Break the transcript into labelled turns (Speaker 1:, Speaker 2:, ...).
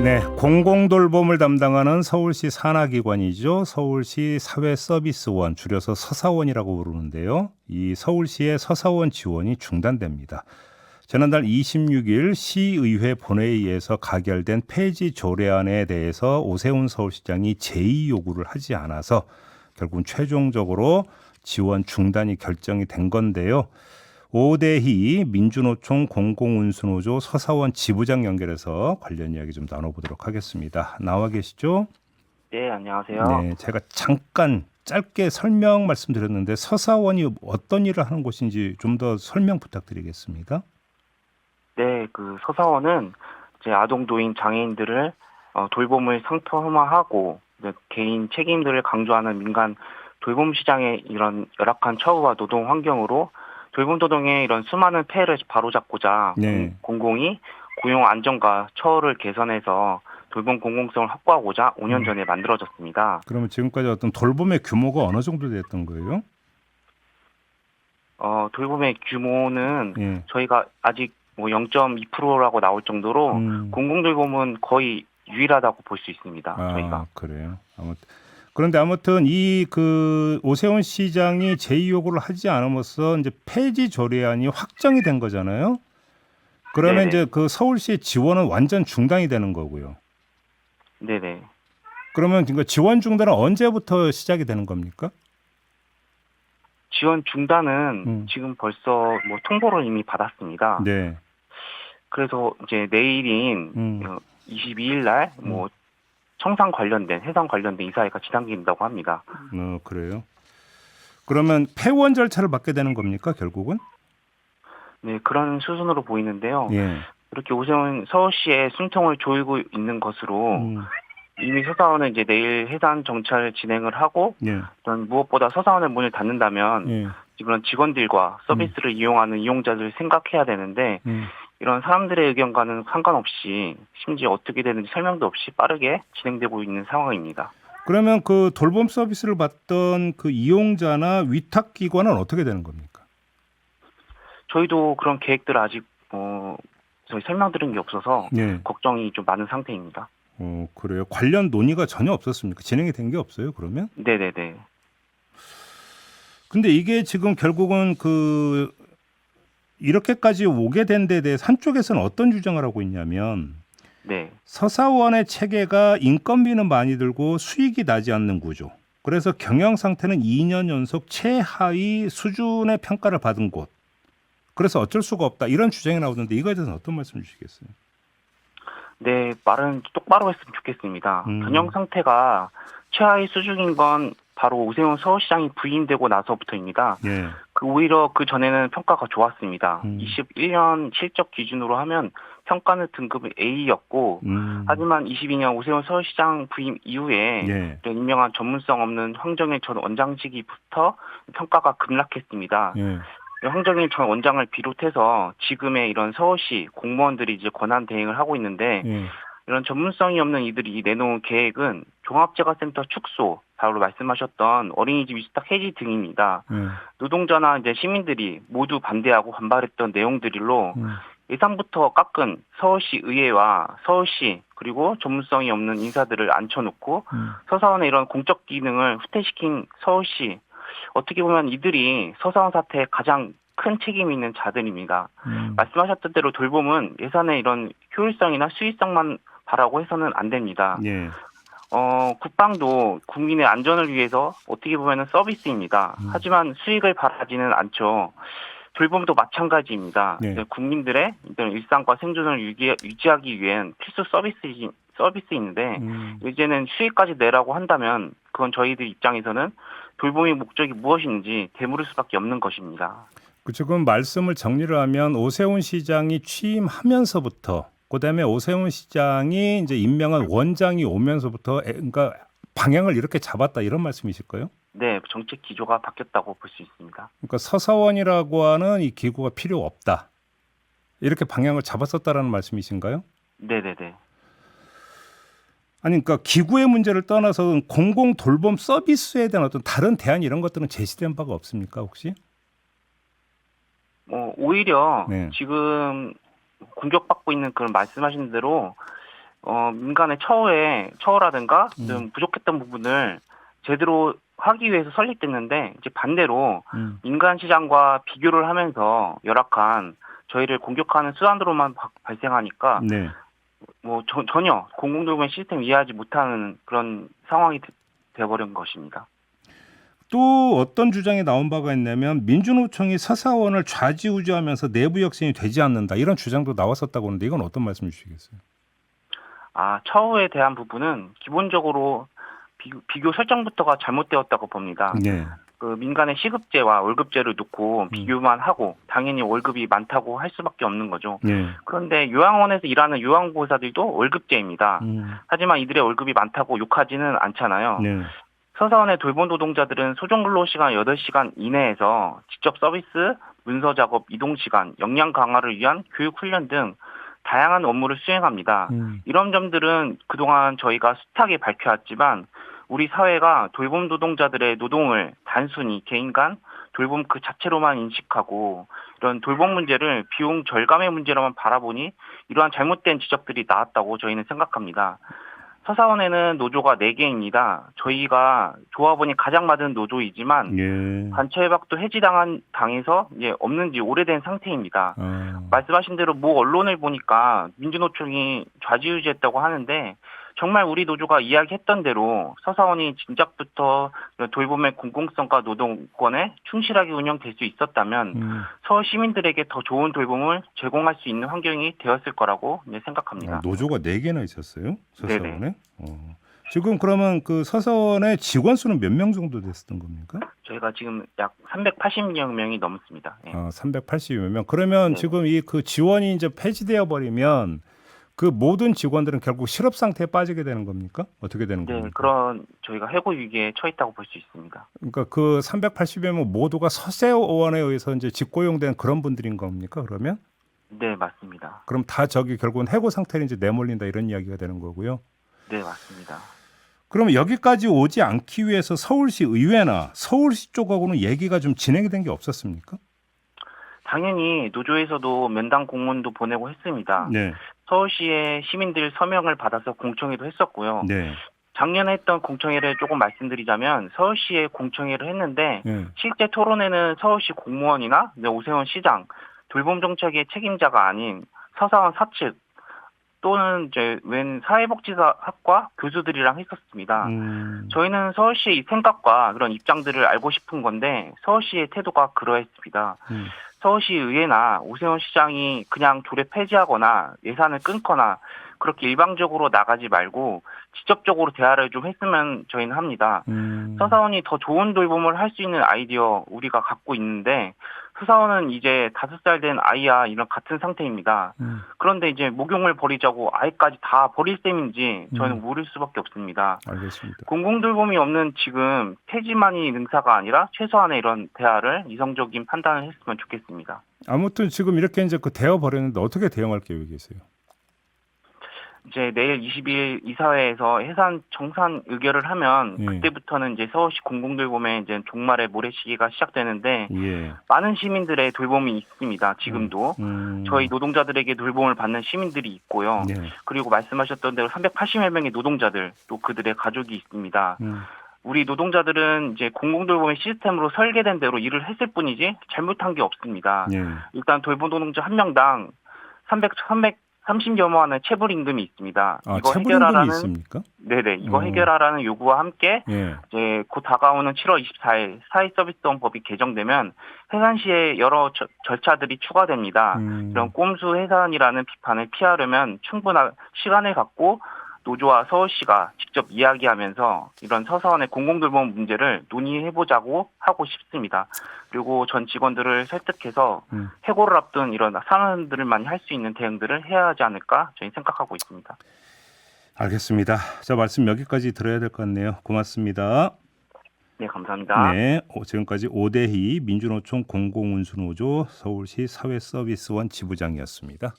Speaker 1: 네, 공공돌봄을 담당하는 서울시 산하기관이죠. 서울시 사회서비스원, 줄여서 서사원이라고 부르는데요. 이 서울시의 서사원 지원이 중단됩니다. 지난달 26일 시의회 본회의에서 가결된 폐지 조례안에 대해서 오세훈 서울시장이 제의 요구를 하지 않아서 결국은 최종적으로 지원 중단이 결정이 된 건데요. 오대희 민주노총 공공운수노조 서사원 지부장 연결해서 관련 이야기 좀 나눠보도록 하겠습니다. 나와 계시죠?
Speaker 2: 네, 안녕하세요.
Speaker 1: 네, 제가 잠깐 짧게 설명 말씀드렸는데 서사원이 어떤 일을 하는 곳인지 좀 더 설명 부탁드리겠습니다.
Speaker 2: 네, 그 서사원은 이제 아동, 노인, 장애인들을 돌봄을 상품화하고 이제 개인 책임들을 강조하는 민간 돌봄 시장의 이런 열악한 처우와 노동 환경으로 돌봄 노동의 이런 수많은 폐해를 바로잡고자
Speaker 1: 네.
Speaker 2: 공공이 고용 안정과 처우를 개선해서 돌봄 공공성을 확보하고자 5년 전에 만들어졌습니다.
Speaker 1: 그러면 지금까지 어떤 돌봄의 규모가 어느 정도 됐던 거예요?
Speaker 2: 돌봄의 규모는
Speaker 1: 예.
Speaker 2: 저희가 아직 뭐 0.2%라고 나올 정도로 공공돌봄은 거의 유일하다고 볼 수 있습니다. 저희가.
Speaker 1: 그래요. 그런데 아무튼 이 그 오세훈 시장이 제의 요구를 하지 않음으로써 이제 폐지 조례안이 확정이 된 거잖아요. 그러면
Speaker 2: 네네.
Speaker 1: 이제 그 서울시의 지원은 완전 중단이 되는 거고요.
Speaker 2: 네네.
Speaker 1: 그러면 그 지원 중단은 언제부터 시작이 되는 겁니까?
Speaker 2: 지원 중단은 지금 벌써 뭐 통보를 이미 받았습니다.
Speaker 1: 네.
Speaker 2: 그래서 이제 내일인 22일 날 뭐 청산 관련된 해상 관련된 이사회가 진행된다고 합니다.
Speaker 1: 그래요. 그러면 폐원 절차를 받게 되는 겁니까, 결국은?
Speaker 2: 네, 그런 수순으로 보이는데요.
Speaker 1: 예.
Speaker 2: 이렇게 오세훈 서울시의 숨통을 조이고 있는 것으로 이미 서사원은 이제 내일 해산 정찰을 진행을 하고
Speaker 1: 예.
Speaker 2: 무엇보다 서사원의 문을 닫는다면
Speaker 1: 예.
Speaker 2: 이런 직원들과 서비스를 이용하는 이용자들을 생각해야 되는데 이런 사람들의 의견과는 상관없이 심지어 어떻게 되는지 설명도 없이 빠르게 진행되고 있는 상황입니다.
Speaker 1: 그러면 그 돌봄 서비스를 받던 그 이용자나 위탁 기관은 어떻게 되는 겁니까?
Speaker 2: 저희도 그런 계획들 아직 저희 설명드린 게 없어서
Speaker 1: 예.
Speaker 2: 걱정이 좀 많은 상태입니다.
Speaker 1: 그래요. 관련 논의가 전혀 없었습니까? 진행이 된 게 없어요, 그러면?
Speaker 2: 네네네.
Speaker 1: 근데 이게 지금 결국은 그 이렇게까지 오게 된 데 대해서 한쪽에서는 어떤 주장을 하고 있냐면
Speaker 2: 네.
Speaker 1: 서사원의 체계가 인건비는 많이 들고 수익이 나지 않는 구조. 그래서 경영 상태는 2년 연속 최하위 수준의 평가를 받은 곳. 그래서 어쩔 수가 없다. 이런 주장이 나오는데 이거에 대해서는 어떤 말씀 주시겠어요?
Speaker 2: 네, 말은 똑바로 했으면 좋겠습니다. 경영 상태가 최하위 수준인 건 바로 오세훈 서울시장이 부임되고 나서부터입니다.
Speaker 1: 예.
Speaker 2: 오히려 그 전에는 평가가 좋았습니다. 21년 실적 기준으로 하면 평가는 등급이 A였고, 하지만 22년 오세훈 서울시장 부임 이후에
Speaker 1: 예.
Speaker 2: 임명한 전문성 없는 황정일 전 원장 시기부터 평가가 급락했습니다.
Speaker 1: 예.
Speaker 2: 황정일 전 원장을 비롯해서 지금의 이런 서울시 공무원들이 이제 권한 대행을 하고 있는데
Speaker 1: 예.
Speaker 2: 이런 전문성이 없는 이들이 내놓은 계획은 종합재가센터 축소, 바로 말씀하셨던 어린이집 위탁 해지 등입니다. 노동자나 이제 시민들이 모두 반대하고 반발했던 내용들로 예상부터 깎은 서울시 의회와 서울시 그리고 전문성이 없는 인사들을 앉혀놓고 서사원의 이런 공적 기능을 후퇴시킨 서울시, 어떻게 보면 이들이 서사원 사태에 가장 큰 책임이 있는 자들입니다. 말씀하셨던 대로 돌봄은 예산의 이런 효율성이나 수익성만 바라고 해서는 안 됩니다.
Speaker 1: 예.
Speaker 2: 국방도 국민의 안전을 위해서 어떻게 보면 서비스입니다. 하지만 수익을 바라지는 않죠. 돌봄도 마찬가지입니다.
Speaker 1: 네.
Speaker 2: 국민들의 이런 일상과 생존을 유지하기 위한 필수 서비스인데 이제는 수익까지 내라고 한다면 그건 저희들 입장에서는 돌봄의 목적이 무엇인지 되물을 수밖에 없는 것입니다.
Speaker 1: 지금 말씀을 정리를 하면 오세훈 시장이 취임하면서부터 그다음에 오세훈 시장이 이제 임명한 원장이 오면서부터 그러니까 방향을 이렇게 잡았다 이런 말씀이실까요?
Speaker 2: 네, 정책 기조가 바뀌었다고 볼 수 있습니다.
Speaker 1: 그러니까 서사원이라고 하는 이 기구가 필요 없다. 이렇게 방향을 잡았었다라는 말씀이신가요?
Speaker 2: 네네네.
Speaker 1: 아니 그러니까 기구의 문제를 떠나서 공공 돌봄 서비스에 대한 어떤 다른 대안 이런 것들은 제시된 바가 없습니까, 혹시?
Speaker 2: 오히려
Speaker 1: 네.
Speaker 2: 지금 공격받고 있는 그런 말씀하신 대로 민간의 처우라든가 좀 부족했던 부분을 제대로 하기 위해서 설립됐는데 이제 반대로 민간 시장과 비교를 하면서 열악한 저희를 공격하는 수단으로만 발생하니까
Speaker 1: 네.
Speaker 2: 전혀 공공돌봄 시스템 이해하지 못하는 그런 상황이 되어버린 것입니다.
Speaker 1: 또 어떤 주장이 나온 바가 있냐면 민주노총이 서사원을 좌지우지하면서 내부 혁신이 되지 않는다 이런 주장도 나왔었다고 하는데 이건 어떤 말씀 주시겠어요?
Speaker 2: 처우에 대한 부분은 기본적으로 비교 설정부터가 잘못되었다고 봅니다.
Speaker 1: 네.
Speaker 2: 그 민간의 시급제와 월급제를 놓고 비교만 하고 당연히 월급이 많다고 할 수밖에 없는 거죠.
Speaker 1: 네.
Speaker 2: 그런데 요양원에서 일하는 요양보호사들도 월급제입니다. 하지만 이들의 월급이 많다고 욕하지는 않잖아요.
Speaker 1: 네.
Speaker 2: 서사원의 돌봄 노동자들은 소정 근로시간 8시간 이내에서 직접 서비스, 문서 작업, 이동 시간, 역량 강화를 위한 교육 훈련 등 다양한 업무를 수행합니다. 이런 점들은 그동안 저희가 숱하게 밝혀왔지만 우리 사회가 돌봄 노동자들의 노동을 단순히 개인 간 돌봄 그 자체로만 인식하고 이런 돌봄 문제를 비용 절감의 문제로만 바라보니 이러한 잘못된 지적들이 나왔다고 저희는 생각합니다. 서사원에는 노조가 4개입니다. 저희가 조합원이 가장 많은 노조이지만
Speaker 1: 예.
Speaker 2: 관처 협약도 해지당해서 이제 없는 지 오래된 상태입니다. 말씀하신 대로 모 언론을 보니까 민주노총이 좌지우지했다고 하는데 정말 우리 노조가 이야기했던 대로 서사원이 진작부터 돌봄의 공공성과 노동권에 충실하게 운영될 수 있었다면 서울 시민들에게 더 좋은 돌봄을 제공할 수 있는 환경이 되었을 거라고 생각합니다.
Speaker 1: 노조가 4개나 있었어요? 서사원에? 지금 그러면 그 서사원의 직원 수는 몇 명 정도 됐었던 겁니까?
Speaker 2: 저희가 지금 약 380여 명이 넘습니다. 네.
Speaker 1: 380여 명. 그러면 지금 이 그 지원이 이제 폐지되어 버리면 그 모든 직원들은 결국 실업 상태에 빠지게 되는 겁니까? 어떻게 되는 겁니까?
Speaker 2: 네, 그런 저희가 해고 위기에 처했다고 볼 수 있습니다.
Speaker 1: 그러니까 그 380여 명 모두가 서세원에 의해서 이제 직고용된 그런 분들인 겁니까? 그러면?
Speaker 2: 네, 맞습니다.
Speaker 1: 그럼 다 저기 결국은 해고 상태로 이제 내몰린다 이런 이야기가 되는 거고요.
Speaker 2: 네, 맞습니다.
Speaker 1: 그러면 여기까지 오지 않기 위해서 서울시 의회나 서울시 쪽하고는 얘기가 좀 진행이 된 게 없었습니까?
Speaker 2: 당연히 노조에서도 면담 공문도 보내고 했습니다.
Speaker 1: 네.
Speaker 2: 서울시의 시민들 서명을 받아서 공청회도 했었고요.
Speaker 1: 네.
Speaker 2: 작년에 했던 공청회를 조금 말씀드리자면 서울시에 공청회를 했는데
Speaker 1: 네.
Speaker 2: 실제 토론회는 서울시 공무원이나 오세훈 시장, 돌봄 정책의 책임자가 아닌 서사원 사측 또는 이제 웬 사회복지학과 교수들이랑 했었습니다. 저희는 서울시의 생각과 그런 입장들을 알고 싶은 건데 서울시의 태도가 그러했습니다. 서울시 의회나 오세훈 시장이 그냥 조례 폐지하거나 예산을 끊거나 그렇게 일방적으로 나가지 말고 직접적으로 대화를 좀 했으면 저희는 합니다. 서사원이 더 좋은 돌봄을 할 수 있는 아이디어 우리가 갖고 있는데 서사원은 이제 5살 된 아이와 이런 같은 상태입니다. 그런데 이제 목욕을 버리자고 아이까지 다 버릴 셈인지 저는 물을 수밖에 없습니다.
Speaker 1: 알겠습니다.
Speaker 2: 공공돌봄이 없는 지금 폐지만이 능사가 아니라 최소한의 이런 대화를 이성적인 판단을 했으면 좋겠습니다.
Speaker 1: 아무튼 지금 이렇게 이제 그 되어 버렸는데 어떻게 대응할 계획이세요?
Speaker 2: 이제 내일 20일 이사회에서 해산 정산 의결을 하면 그때부터는 이제 서울시 공공돌봄의 이제 종말의 모래시계가 시작되는데 많은 시민들의 돌봄이 있습니다. 지금도 저희 노동자들에게 돌봄을 받는 시민들이 있고요. 그리고 말씀하셨던 대로 380여 명의 노동자들 또 그들의 가족이 있습니다. 우리 노동자들은 이제 공공돌봄의 시스템으로 설계된 대로 일을 했을 뿐이지 잘못한 게 없습니다. 일단 돌봄 노동자 한 명당 330여만 원의 체불 임금이 있습니다.
Speaker 1: 이거 해결하라는 있습니까?
Speaker 2: 네네, 이거 해결하라는 요구와 함께 이제 곧 다가오는 7월 24일 사회서비스원 법이 개정되면 해산 시에 여러 절차들이 추가됩니다. 이런 꼼수 해산이라는 비판을 피하려면 충분한 시간을 갖고 노조와 서울시가 직접 이야기하면서 이런 서사원의 공공돌봄 문제를 논의해보자고 하고 싶습니다. 그리고 전 직원들을 설득해서 해고를 앞둔 이런 상황들을 많이 할 수 있는 대응들을 해야 하지 않을까 저희 생각하고 있습니다.
Speaker 1: 알겠습니다. 자, 말씀 여기까지 들어야 될 것 같네요. 고맙습니다.
Speaker 2: 네, 감사합니다.
Speaker 1: 네, 지금까지 오대희 민주노총 공공운수노조 서울시 사회서비스원 지부장이었습니다.